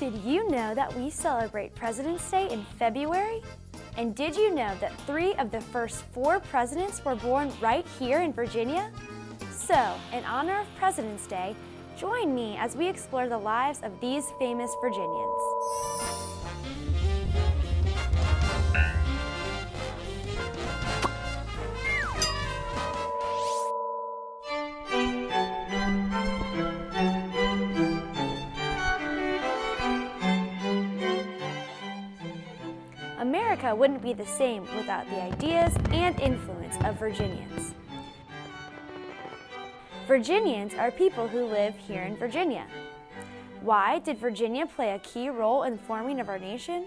Did you know that we celebrate President's Day in February? And did you know that 3 of the first 4 presidents were born right here in Virginia? So, in honor of President's Day, join me as we explore the lives of these famous Virginians. America wouldn't be the same without the ideas and influence of Virginians. Virginians are people who live here in Virginia. Why did Virginia play a key role in the forming of our nation?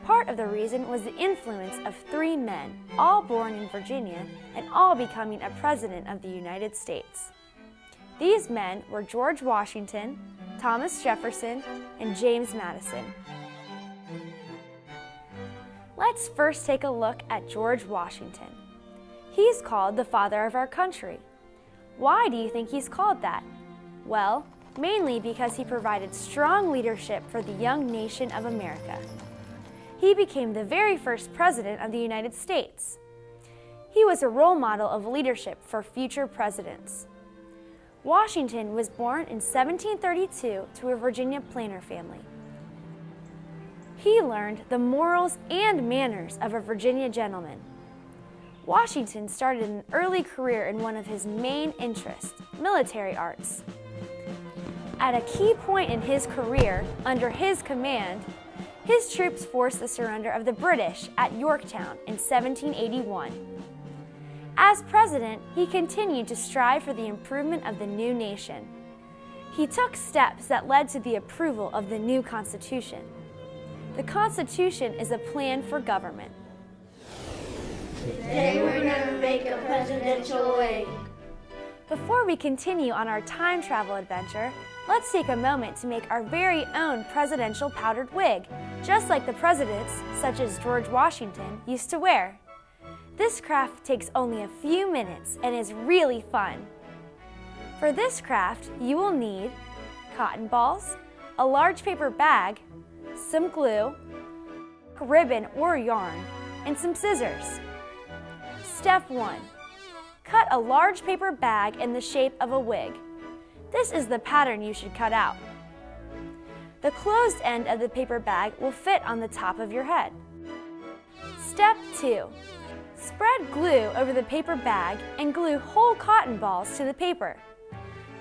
Part of the reason was the influence of 3 men, all born in Virginia and all becoming a president of the United States. These men were George Washington, Thomas Jefferson, and James Madison. Let's first take a look at George Washington. He's called the father of our country. Why do you think he's called that? Well, mainly because he provided strong leadership for the young nation of America. He became the very first president of the United States. He was a role model of leadership for future presidents. Washington was born in 1732 to a Virginia planter family. He learned the morals and manners of a Virginia gentleman. Washington started an early career in one of his main interests, military arts. At a key point in his career, under his command, his troops forced the surrender of the British at Yorktown in 1781. As president, he continued to strive for the improvement of the new nation. He took steps that led to the approval of the new Constitution. The Constitution is a plan for government. Today we're going to make a presidential wig. Before we continue on our time travel adventure, let's take a moment to make our very own presidential powdered wig, just like the presidents, such as George Washington, used to wear. This craft takes only a few minutes and is really fun. For this craft, you will need cotton balls, a large paper bag, some glue, ribbon or yarn, and some scissors. Step 1. Cut a large paper bag in the shape of a wig. This is the pattern you should cut out. The closed end of the paper bag will fit on the top of your head. Step 2. Spread glue over the paper bag and glue whole cotton balls to the paper.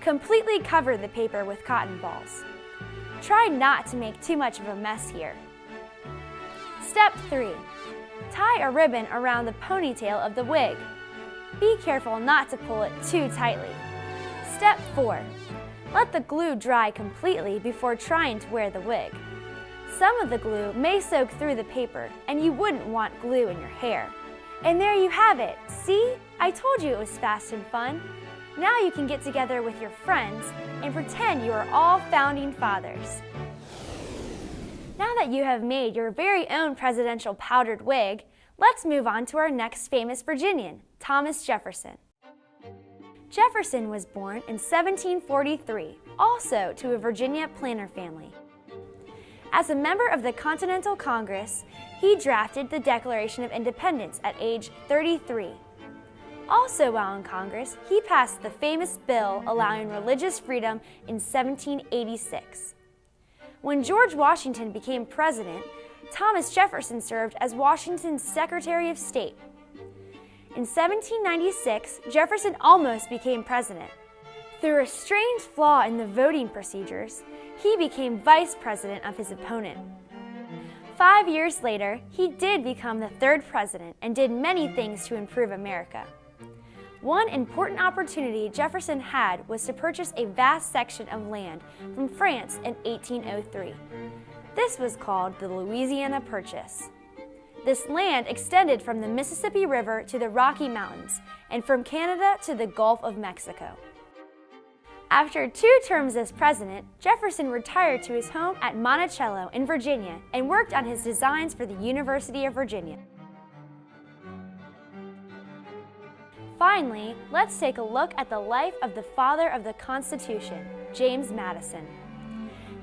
Completely cover the paper with cotton balls. Try not to make too much of a mess here. Step 3. Tie a ribbon around the ponytail of the wig. Be careful not to pull it too tightly. Step 4. Let the glue dry completely before trying to wear the wig. Some of the glue may soak through the paper, and you wouldn't want glue in your hair. And there you have it. See? I told you it was fast and fun. Now you can get together with your friends and pretend you are all founding fathers. Now that you have made your very own presidential powdered wig, let's move on to our next famous Virginian, Thomas Jefferson. Jefferson was born in 1743, also to a Virginia planter family. As a member of the Continental Congress, he drafted the Declaration of Independence at age 33. Also while in Congress, he passed the famous bill allowing religious freedom in 1786. When George Washington became president, Thomas Jefferson served as Washington's Secretary of State. In 1796, Jefferson almost became president. Through a strange flaw in the voting procedures, he became vice president of his opponent. 5 years later, he did become the 3rd president and did many things to improve America. One important opportunity Jefferson had was to purchase a vast section of land from France in 1803. This was called the Louisiana Purchase. This land extended from the Mississippi River to the Rocky Mountains and from Canada to the Gulf of Mexico. After 2 terms as president, Jefferson retired to his home at Monticello in Virginia and worked on his designs for the University of Virginia. Finally, let's take a look at the life of the father of the Constitution, James Madison.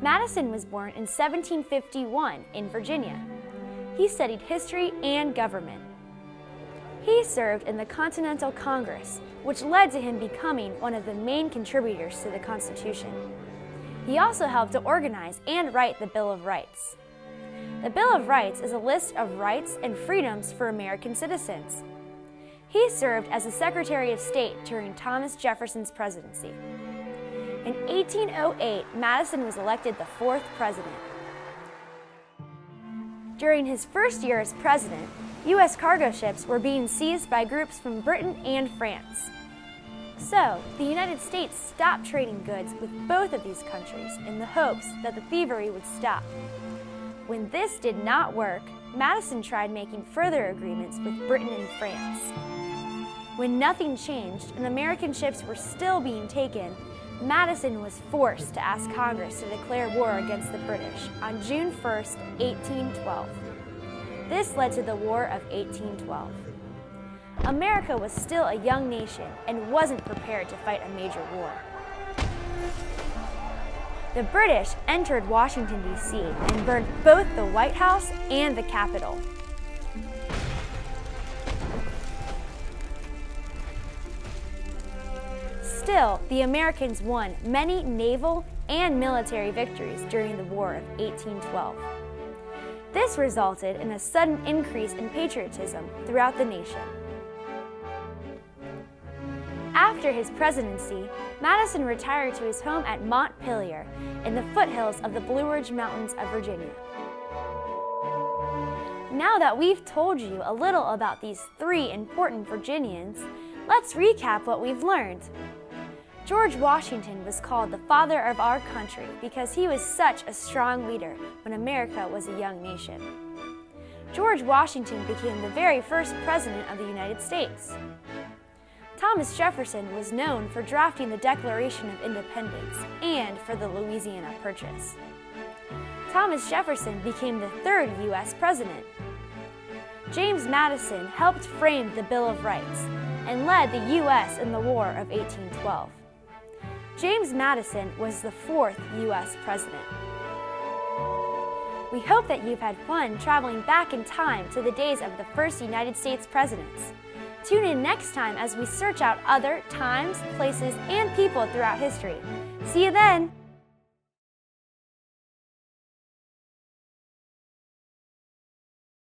Madison was born in 1751 in Virginia. He studied history and government. He served in the Continental Congress, which led to him becoming one of the main contributors to the Constitution. He also helped to organize and write the Bill of Rights. The Bill of Rights is a list of rights and freedoms for American citizens. He served as the Secretary of State during Thomas Jefferson's presidency. In 1808, Madison was elected the fourth president. During his first year as president, U.S. cargo ships were being seized by groups from Britain and France. So, the United States stopped trading goods with both of these countries in the hopes that the thievery would stop. When this did not work, Madison tried making further agreements with Britain and France. When nothing changed and American ships were still being taken, Madison was forced to ask Congress to declare war against the British on June 1, 1812. This led to the War of 1812. America was still a young nation and wasn't prepared to fight a major war. The British entered Washington, D.C. and burned both the White House and the Capitol. Still, the Americans won many naval and military victories during the War of 1812. This resulted in a sudden increase in patriotism throughout the nation. After his presidency, Madison retired to his home at Montpelier in the foothills of the Blue Ridge Mountains of Virginia. Now that we've told you a little about these three important Virginians, let's recap what we've learned. George Washington was called the father of our country because he was such a strong leader when America was a young nation. George Washington became the very first president of the United States. Thomas Jefferson was known for drafting the Declaration of Independence and for the Louisiana Purchase. Thomas Jefferson became the third U.S. president. James Madison helped frame the Bill of Rights and led the U.S. in the War of 1812. James Madison was the fourth U.S. president. We hope that you've had fun traveling back in time to the days of the first United States presidents. Tune in next time as we search out other times, places, and people throughout history. See you then!